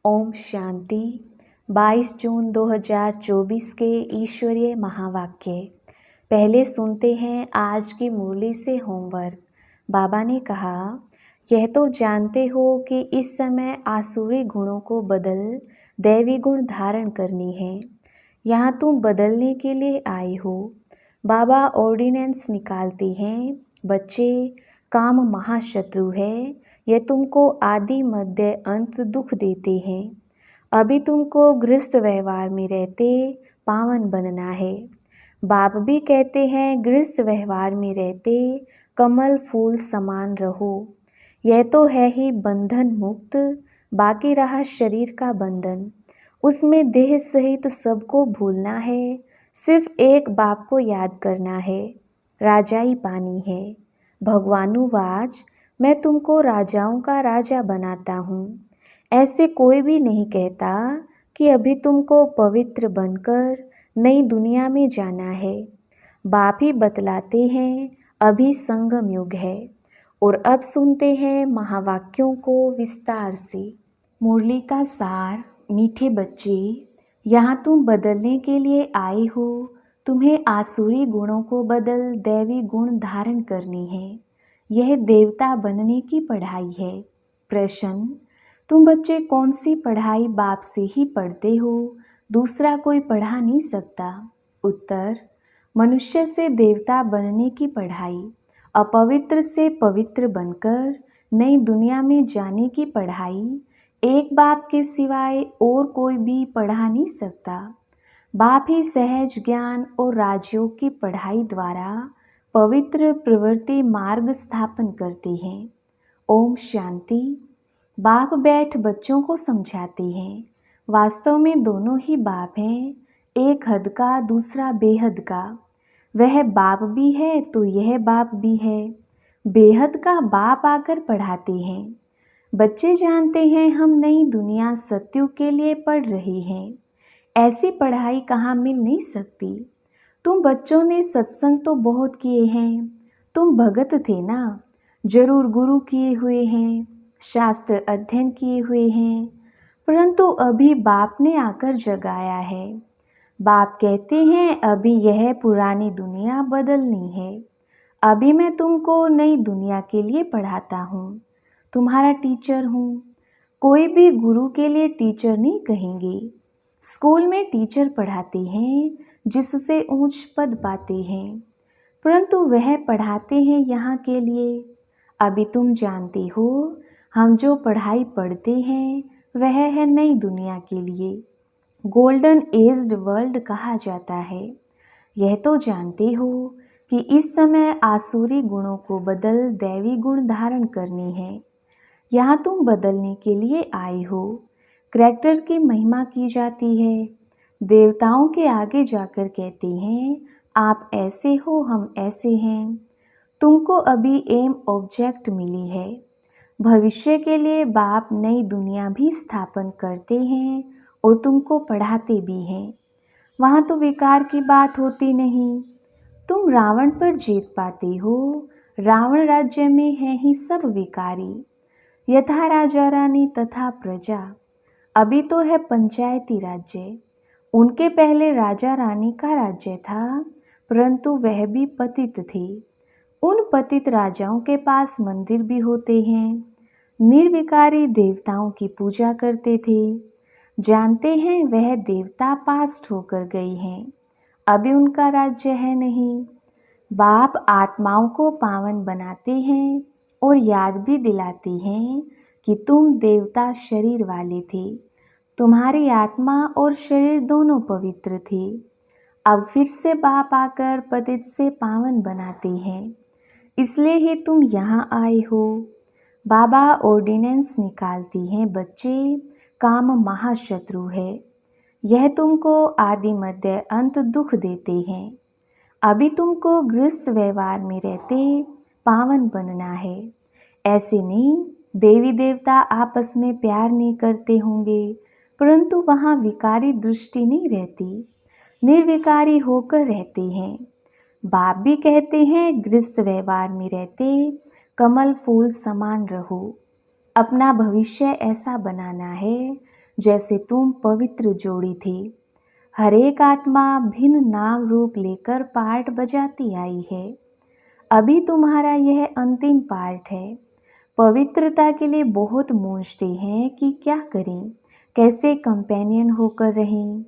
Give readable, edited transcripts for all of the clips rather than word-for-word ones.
ओम शांति। 22 जून 2024 के ईश्वरीय महावाक्य। पहले सुनते हैं आज की मुरली से होमवर्क। बाबा ने कहा, यह तो जानते हो कि इस समय आसुरी गुणों को बदल दैवी गुण धारण करनी है। यहाँ तुम बदलने के लिए आए हो। बाबा ऑर्डिनेंस निकालते हैं, बच्चे, काम महाशत्रु है। यह तुमको आदि मध्य अंत दुख देते हैं। अभी तुमको गृहस्थ व्यवहार में रहते पावन बनना है। बाप भी कहते हैं गृहस्थ व्यवहार में रहते कमल फूल समान रहो। यह तो है ही बंधन मुक्त, बाकी रहा शरीर का बंधन। उसमें देह सहित सबको भूलना है, सिर्फ एक बाप को याद करना है। राजाई पानी है। भगवानुवाच, मैं तुमको राजाओं का राजा बनाता हूँ। ऐसे कोई भी नहीं कहता कि अभी तुमको पवित्र बनकर नई दुनिया में जाना है। बाप ही बतलाते हैं अभी संगम युग है। और अब सुनते हैं महावाक्यों को विस्तार से। मुरली का सार। मीठे बच्चे, यहाँ तुम बदलने के लिए आए हो। तुम्हें आसुरी गुणों को बदल दैवी गुण धारण करने हैं। यह देवता बनने की पढ़ाई है। प्रश्न, तुम बच्चे कौन सी पढ़ाई बाप से ही पढ़ते हो, दूसरा कोई पढ़ा नहीं सकता। उत्तर, मनुष्य से देवता बनने की पढ़ाई, अपवित्र से पवित्र बनकर नई दुनिया में जाने की पढ़ाई एक बाप के सिवाय और कोई भी पढ़ा नहीं सकता। बाप ही सहज ज्ञान और राजयोग की पढ़ाई द्वारा पवित्र प्रवृत्ति मार्ग स्थापन करते हैं। ओम शांति। बाप बैठ बच्चों को समझाते हैं। वास्तव में दोनों ही बाप हैं, एक हद का दूसरा बेहद का। वह बाप भी है तो यह बाप भी है। बेहद का बाप आकर पढ़ाते हैं। बच्चे जानते हैं हम नई दुनिया सत्युग के लिए पढ़ रहे हैं। ऐसी पढ़ाई कहाँ मिल नहीं सकती। तुम बच्चों ने सत्संग तो बहुत किए हैं, तुम भगत थे ना, जरूर गुरु किए हुए हैं, शास्त्र अध्ययन किए हुए हैं, परंतु अभी बाप ने आकर जगाया है। बाप कहते हैं अभी यह पुरानी दुनिया बदलनी है। अभी मैं तुमको नई दुनिया के लिए पढ़ाता हूँ, तुम्हारा टीचर हूँ। कोई भी गुरु के लिए टीचर नहीं कहेंगे। स्कूल में टीचर पढ़ाते हैं जिससे ऊंच पद पाते हैं, परंतु वह पढ़ाते हैं यहाँ के लिए। अभी तुम जानते हो हम जो पढ़ाई पढ़ते हैं वह है नई दुनिया के लिए। गोल्डन एज्ड वर्ल्ड कहा जाता है। यह तो जानते हो कि इस समय आसुरी गुणों को बदल दैवी गुण धारण करने हैं। यहाँ तुम बदलने के लिए आए हो। करैक्टर की महिमा की जाती है। देवताओं के आगे जाकर कहते हैं आप ऐसे हो, हम ऐसे हैं। तुमको अभी एम ऑब्जेक्ट मिली है। भविष्य के लिए बाप नई दुनिया भी स्थापन करते हैं और तुमको पढ़ाते भी हैं। वहाँ तो विकार की बात होती नहीं। तुम रावण पर जीत पाते हो। रावण राज्य में है ही सब विकारी, यथा राजा रानी तथा प्रजा। अभी तो है पंचायती राज्य। उनके पहले राजा रानी का राज्य था, परंतु वह भी पतित थे। उन पतित राजाओं के पास मंदिर भी होते हैं। निर्विकारी देवताओं की पूजा करते थे। जानते हैं वह देवता पास्ट होकर गए हैं, अभी उनका राज्य है नहीं। बाप आत्माओं को पावन बनाते हैं और याद भी दिलाते हैं कि तुम देवता शरीर वाले थे। तुम्हारी आत्मा और शरीर दोनों पवित्र थे। अब फिर से बाप आकर पतित से पावन बनाते हैं, इसलिए ही तुम यहाँ आए हो। बाबा ऑर्डिनेंस निकालती हैं, बच्चे, काम महाशत्रु है। यह तुमको आदि मध्य अंत दुख देते हैं। अभी तुमको गृहस्थ व्यवहार में रहते पावन बनना है। ऐसे नहीं देवी देवता आपस में प्यार नहीं करते होंगे, परंतु वहाँ विकारी दृष्टि नहीं रहती, निर्विकारी होकर रहते हैं। बाप भी कहते हैं गृहस्थ व्यवहार में रहते कमल फूल समान रहो। अपना भविष्य ऐसा बनाना है जैसे तुम पवित्र जोड़ी थे। हर एक आत्मा भिन्न नाम रूप लेकर पार्ट बजाती आई है। अभी तुम्हारा यह अंतिम पार्ट है। पवित्रता के लिए बहुत मूंझते हैं कि क्या करें, कैसे कंपेनियन होकर रहें।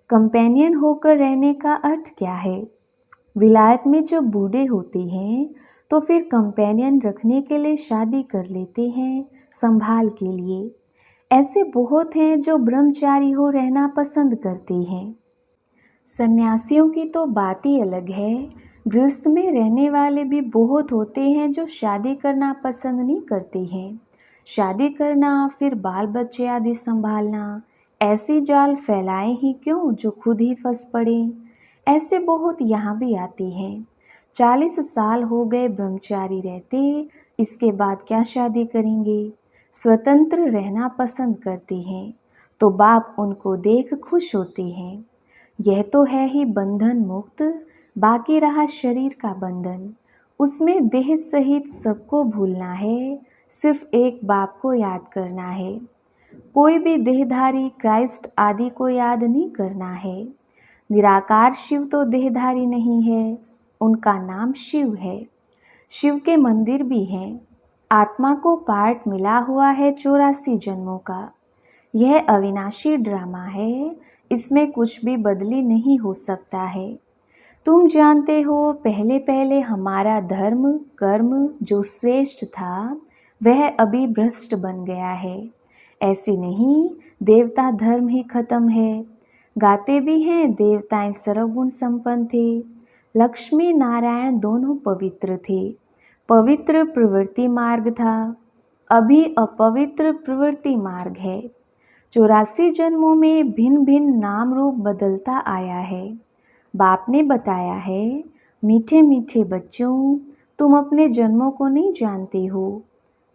कंपेनियन होकर रहने का अर्थ क्या है? विलायत में जो बूढ़े होते हैं तो फिर कंपेनियन रखने के लिए शादी कर लेते हैं, संभाल के लिए। ऐसे बहुत हैं जो ब्रह्मचारी हो रहना पसंद करते हैं। सन्यासियों की तो बात ही अलग है। गृहस्थ में रहने वाले भी बहुत होते हैं जो शादी करना पसंद नहीं करते हैं। शादी करना, फिर बाल बच्चे आदि संभालना, ऐसी जाल फैलाए ही क्यों जो खुद ही फंस पड़े। ऐसे बहुत यहाँ भी आते हैं। 40 साल हो गए ब्रह्मचारी रहते, इसके बाद क्या शादी करेंगे। स्वतंत्र रहना पसंद करते हैं तो बाप उनको देख खुश होते हैं। यह तो है ही बंधन मुक्त। बाकी रहा शरीर का बंधन, उसमें देह सहित सबको भूलना है, सिर्फ एक बाप को याद करना है। कोई भी देहधारी क्राइस्ट आदि को याद नहीं करना है। निराकार शिव तो देहधारी नहीं है, उनका नाम शिव है। शिव के मंदिर भी हैं। आत्मा को पार्ट मिला हुआ है 84 जन्मों का। यह अविनाशी ड्रामा है, इसमें कुछ भी बदली नहीं हो सकता है। तुम जानते हो, पहले पहले हमारा धर्म कर्म जो श्रेष्ठ था वह अभी भ्रष्ट बन गया है। ऐसे नहीं, देवता धर्म ही खत्म है। गाते भी हैं देवताएं सर्वगुण संपन्न थे। लक्ष्मी नारायण दोनों पवित्र थे। पवित्र प्रवृत्ति मार्ग था, अभी अपवित्र प्रवृत्ति मार्ग है। 84 जन्मों में भिन्न भिन्न नाम रूप बदलता आया है। बाप ने बताया है, मीठे मीठे बच्चों, तुम अपने जन्मों को नहीं जानते हो।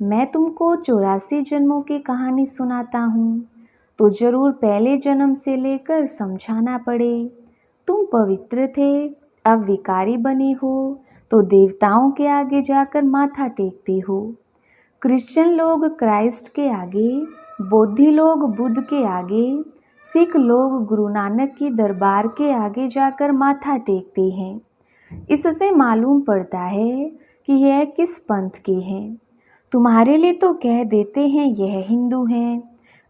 मैं तुमको 84 जन्मों की कहानी सुनाता हूँ तो जरूर पहले जन्म से लेकर समझाना पड़े। तुम पवित्र थे, अब विकारी बने हो तो देवताओं के आगे जाकर माथा टेकते हो। क्रिश्चियन लोग क्राइस्ट के आगे, बौद्धि लोग बुद्ध के आगे, सिख लोग गुरु नानक की दरबार के आगे जाकर माथा टेकते हैं। इससे मालूम पड़ता है कि यह किस पंथ के हैं। तुम्हारे लिए तो कह देते हैं यह हिंदू हैं।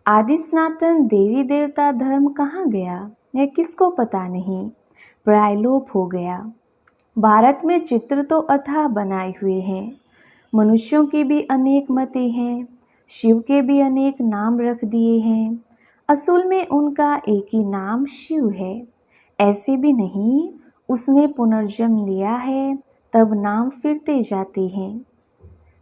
आदि सनातन देवी देवता धर्म कहाँ गया, यह किसको पता नहीं, प्रायलोप हो गया। भारत में चित्र तो अथाह बनाए हुए हैं। मनुष्यों की भी अनेक मतें हैं, शिव के भी अनेक नाम रख दिए हैं। असल में उनका एक ही नाम शिव है। ऐसे भी नहीं, उसने पुनर्जन्म लिया है तब नाम फिरते जाते हैं।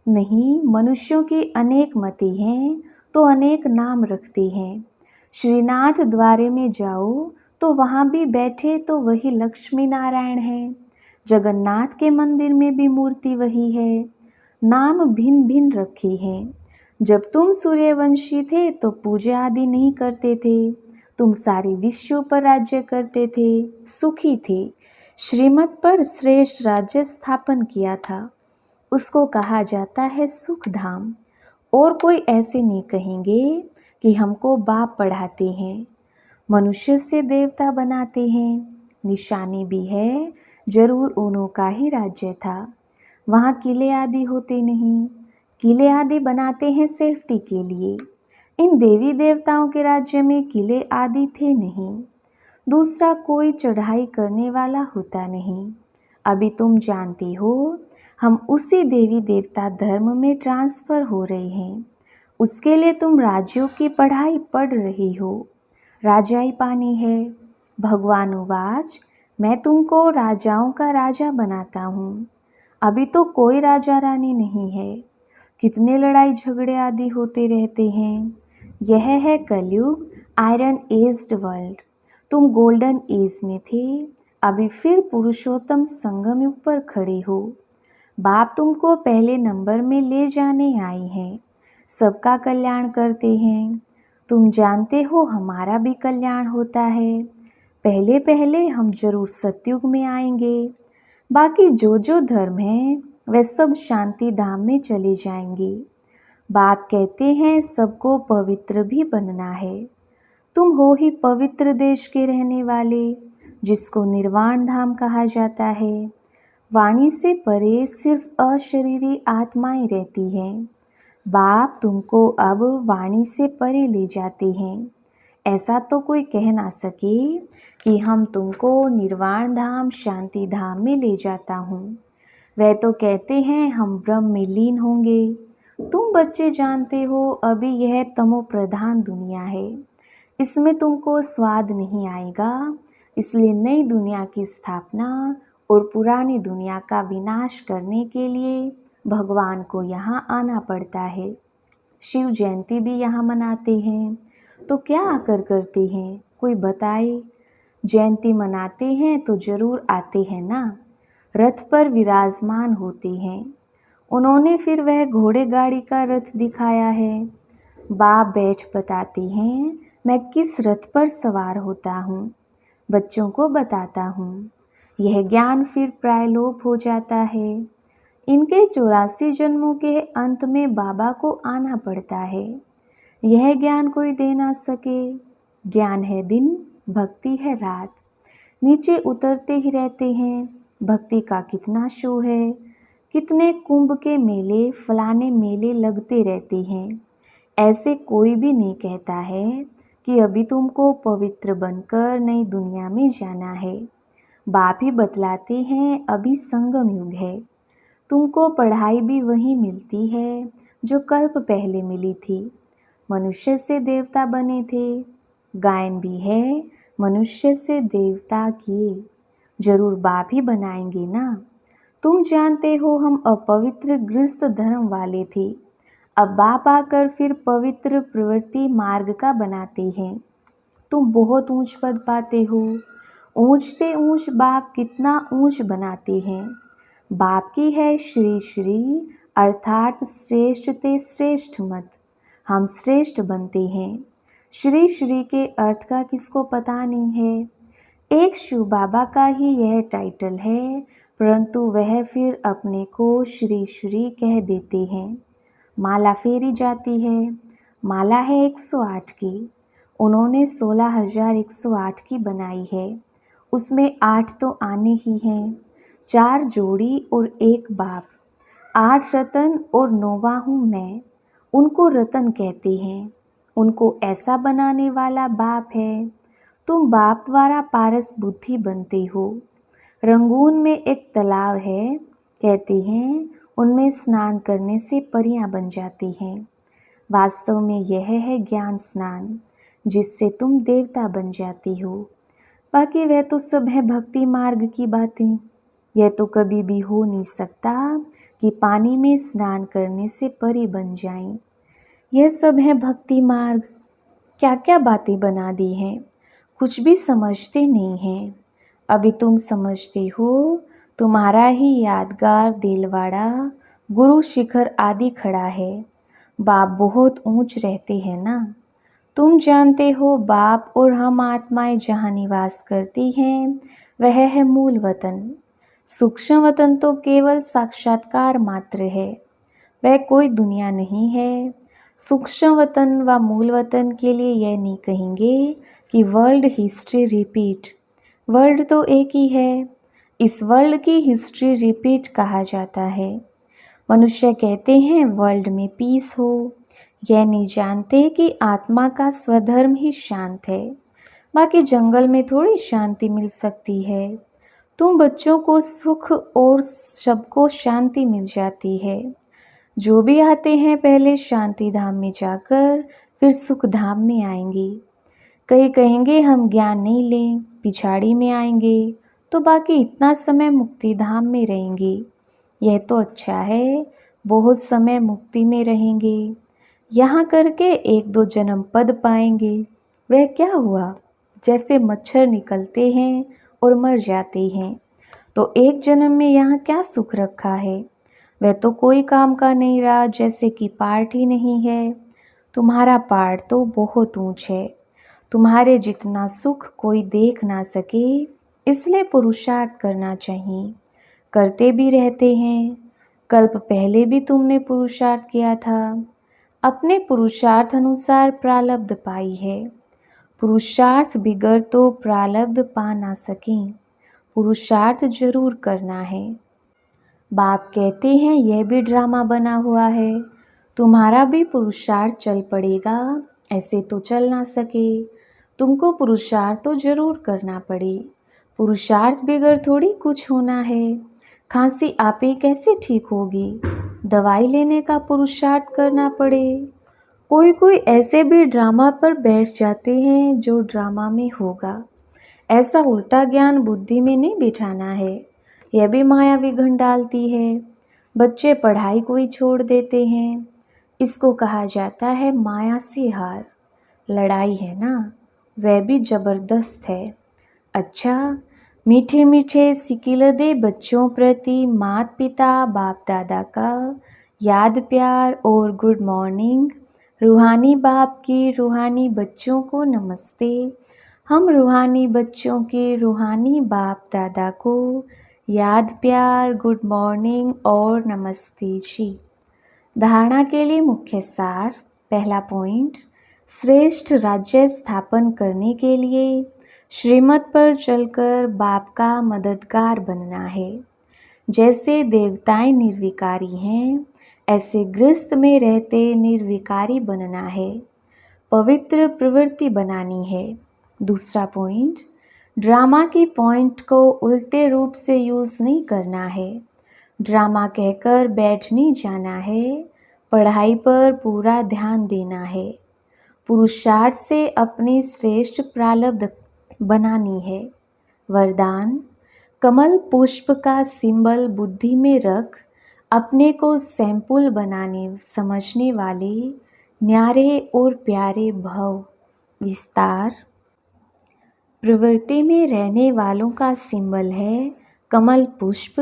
नहीं, मनुष्यों की अनेक मतें हैं तो अनेक नाम रखते हैं। श्रीनाथ द्वारे में जाओ तो वहाँ भी बैठे तो वही लक्ष्मी नारायण है। जगन्नाथ के मंदिर में भी मूर्ति वही है, नाम भिन्न भिन्न रखे हैं। जब तुम सूर्यवंशी थे तो पूजा आदि नहीं करते थे। तुम सारे विश्व पर राज्य करते थे, सुखी थे। श्रीमत पर श्रेष्ठ राज्य स्थापन किया था, उसको कहा जाता है सुख धाम। और कोई ऐसे नहीं कहेंगे कि हमको बाप पढ़ाते हैं, मनुष्य से देवता बनाते हैं। निशानी भी है, जरूर उन्हों का ही राज्य था। वहाँ किले आदि होते नहीं, किले आदि बनाते हैं सेफ्टी के लिए। इन देवी देवताओं के राज्य में किले आदि थे नहीं। दूसरा कोई चढ़ाई करने वाला होता नहीं। अभी तुम जानती हो, हम उसी देवी देवता धर्म में ट्रांसफ़र हो रहे हैं। उसके लिए तुम राज्यों की पढ़ाई पढ़ रही हो। राजाई पानी है। भगवान उवाच, मैं तुमको राजाओं का राजा बनाता हूँ। अभी तो कोई राजा रानी नहीं है। कितने लड़ाई झगड़े आदि होते रहते हैं। यह है कलयुग, आयरन एज्ड वर्ल्ड। तुम गोल्डन एज में थे, अभी फिर पुरुषोत्तम संगम युग पर खड़े हो। बाप तुमको पहले नंबर में ले जाने आए हैं, सबका कल्याण करते हैं। तुम जानते हो हमारा भी कल्याण होता है। पहले पहले हम जरूर सतयुग में आएंगे। बाकी जो जो धर्म है वे सब शांति धाम में चले जाएंगे। बाप कहते हैं सबको पवित्र भी बनना है। तुम हो ही पवित्र देश के रहने वाले, जिसको निर्वाण धाम कहा जाता है। वाणी से परे सिर्फ अशरीरी आत्माएं रहती हैं। बाप तुमको अब वाणी से परे ले जाते हैं। ऐसा तो कोई कह ना सके कि हम तुमको निर्वाण धाम शांति धाम में ले जाता हूँ। वह तो कहते हैं हम ब्रह्म में लीन होंगे। तुम बच्चे जानते हो अभी यह तमो प्रधान दुनिया है, इसमें तुमको स्वाद नहीं आएगा। इसलिए नई दुनिया की स्थापना और पुरानी दुनिया का विनाश करने के लिए भगवान को यहाँ आना पड़ता है। शिव जयंती भी यहाँ मनाते हैं, तो क्या आकर करते हैं कोई बताए। जयंती मनाते हैं तो जरूर आते हैं ना। रथ पर विराजमान होते हैं। उन्होंने फिर वह घोड़े गाड़ी का रथ दिखाया है। बाप बैठ बताते हैं मैं किस रथ पर सवार होता हूँ, बच्चों को बताता हूँ। यह ज्ञान फिर प्रायलोप हो जाता है। इनके 84 जन्मों के अंत में बाबा को आना पड़ता है। यह ज्ञान कोई दे ना सके। ज्ञान है दिन, भक्ति है रात। नीचे उतरते ही रहते हैं। भक्ति का कितना शो है, कितने कुंभ के मेले फलाने मेले लगते रहते हैं। ऐसे कोई भी नहीं कहता है कि अभी तुमको पवित्र बनकर नई दुनिया में जाना है। बाप ही बतलाते हैं अभी संगम युग है। तुमको पढ़ाई भी वही मिलती है जो कल्प पहले मिली थी। मनुष्य से देवता बने थे। गायन भी है मनुष्य से देवता किए, जरूर बाप ही बनाएंगे ना। तुम जानते हो हम अपवित्र गृहस्थ धर्म वाले थे। अब बाप आकर फिर पवित्र प्रवृत्ति मार्ग का बनाते हैं। तुम बहुत ऊंच पद पाते हो। ऊंचते ऊंच बाप कितना ऊंच बनाते हैं। बाप की है श्री श्री अर्थात श्रेष्ठ ते श्रेष्ठ मत। हम श्रेष्ठ बनते हैं। श्री श्री के अर्थ का किसको पता नहीं है। एक शिव बाबा का ही यह टाइटल है, परंतु वह फिर अपने को श्री श्री कह देते हैं। माला फेरी जाती है। माला है 108 की। उन्होंने 16,108 की बनाई है। उसमें 8 तो आने ही हैं। 4 जोड़ी और 1 बाप। 8 रतन और 9वां हूँ मैं। उनको रतन कहते हैं। उनको ऐसा बनाने वाला बाप है। तुम बाप द्वारा पारस बुद्धि बनते हो। रंगून में एक तालाब है, कहते हैं उनमें स्नान करने से परियां बन जाती हैं। वास्तव में यह है ज्ञान स्नान, जिससे तुम देवता बन जाती हो। बाकी वह तो सब है भक्ति मार्ग की बातें। यह तो कभी भी हो नहीं सकता कि पानी में स्नान करने से परी बन जाएं। यह सब है भक्ति मार्ग। क्या क्या बातें बना दी हैं, कुछ भी समझते नहीं हैं। अभी तुम समझते हो। तुम्हारा ही यादगार दिलवाड़ा गुरु शिखर आदि खड़ा है। बाप बहुत ऊंच रहते हैं ना। तुम जानते हो बाप और हम आत्माएं जहाँ निवास करती हैं वह है मूल वतन। सूक्ष्म वतन तो केवल साक्षात्कार मात्र है, वह कोई दुनिया नहीं है। सूक्ष्म वतन व मूल वतन के लिए यह नहीं कहेंगे कि वर्ल्ड हिस्ट्री रिपीट। वर्ल्ड तो एक ही है। इस वर्ल्ड की हिस्ट्री रिपीट कहा जाता है। मनुष्य कहते हैं वर्ल्ड में पीस हो। यह नहीं जानते कि आत्मा का स्वधर्म ही शांत है। बाकी जंगल में थोड़ी शांति मिल सकती है। तुम बच्चों को सुख और सबको शांति मिल जाती है। जो भी आते हैं पहले शांति धाम में जाकर फिर सुख धाम में आएंगे। कई कहेंगे हम ज्ञान नहीं लें, पिछाड़ी में आएंगे, तो बाकी इतना समय मुक्ति धाम में रहेंगे। यह तो अच्छा है, बहुत समय मुक्ति में रहेंगे। यहाँ करके 1-2 जन्म पद पाएंगे। वह क्या हुआ, जैसे मच्छर निकलते हैं और मर जाते हैं, तो एक जन्म में यहाँ क्या सुख रखा है। वह तो कोई काम का नहीं रहा, जैसे कि पार्ट ही नहीं है। तुम्हारा पार्ट तो बहुत ऊंच है। तुम्हारे जितना सुख कोई देख ना सके, इसलिए पुरुषार्थ करना चाहिए। करते भी रहते हैं। कल्प पहले भी तुमने पुरुषार्थ किया था। अपने पुरुषार्थ अनुसार प्रारब्ध पाई है। पुरुषार्थ बिगर तो प्रारब्ध पा ना सकें, पुरुषार्थ जरूर करना है। बाप कहते हैं यह भी ड्रामा बना हुआ है, तुम्हारा भी पुरुषार्थ चल पड़ेगा, ऐसे तो चल ना सके, तुमको पुरुषार्थ तो जरूर करना पड़े, पुरुषार्थ बिगर थोड़ी कुछ होना है। खांसी आपे कैसे ठीक होगी, दवाई लेने का पुरुषार्थ करना पड़े। कोई कोई ऐसे भी ड्रामा पर बैठ जाते हैं जो ड्रामा में होगा, ऐसा उल्टा ज्ञान बुद्धि में नहीं बिठाना है, यह भी माया विघन डालती है। बच्चे पढ़ाई को ही छोड़ देते हैं, इसको कहा जाता है माया से हार। लड़ाई है ना, वह भी जबरदस्त है। अच्छा, मीठे मीठे सिकिलदे बच्चों प्रति माता पिता बाप दादा का याद प्यार और गुड मॉर्निंग। रूहानी बाप की रूहानी बच्चों को नमस्ते। हम रूहानी बच्चों के रूहानी बाप दादा को याद प्यार, गुड मॉर्निंग और नमस्ते जी। धारणा के लिए मुख्य सार। पहला पॉइंट, श्रेष्ठ राज्य स्थापन करने के लिए श्रीमत पर चलकर बाप का मददगार बनना है। जैसे देवताएं निर्विकारी हैं, ऐसे गृहस्थ में रहते निर्विकारी बनना है, पवित्र प्रवृत्ति बनानी है। दूसरा पॉइंट, ड्रामा की पॉइंट को उल्टे रूप से यूज़ नहीं करना है, ड्रामा कहकर बैठ नहीं जाना है, पढ़ाई पर पूरा ध्यान देना है, पुरुषार्थ से अपनी श्रेष्ठ प्रारब्ध बनानी है। वरदान, कमल पुष्प का सिंबल बुद्धि में रख अपने को सैंपल बनाने समझने वाले न्यारे और प्यारे भव। विस्तार, प्रवृत्ति में रहने वालों का सिंबल है कमल पुष्प,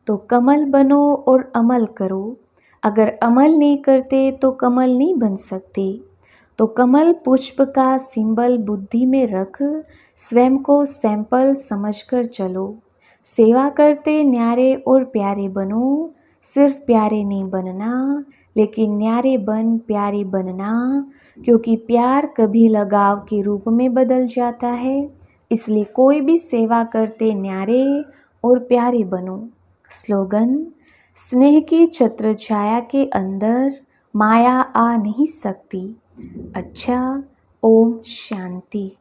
तो कमल बनो और अमल करो। अगर अमल नहीं करते तो कमल नहीं बन सकते। तो कमल पुष्प का सिंबल बुद्धि में रख स्वयं को सैंपल समझकर चलो। सेवा करते न्यारे और प्यारे बनो, सिर्फ प्यारे नहीं बनना, लेकिन न्यारे बन प्यारे बनना, क्योंकि प्यार कभी लगाव के रूप में बदल जाता है। इसलिए कोई भी सेवा करते न्यारे और प्यारे बनो। स्लोगन, स्नेह की छत्र छाया के अंदर माया आ नहीं सकती। अच्छा, ओम शांति।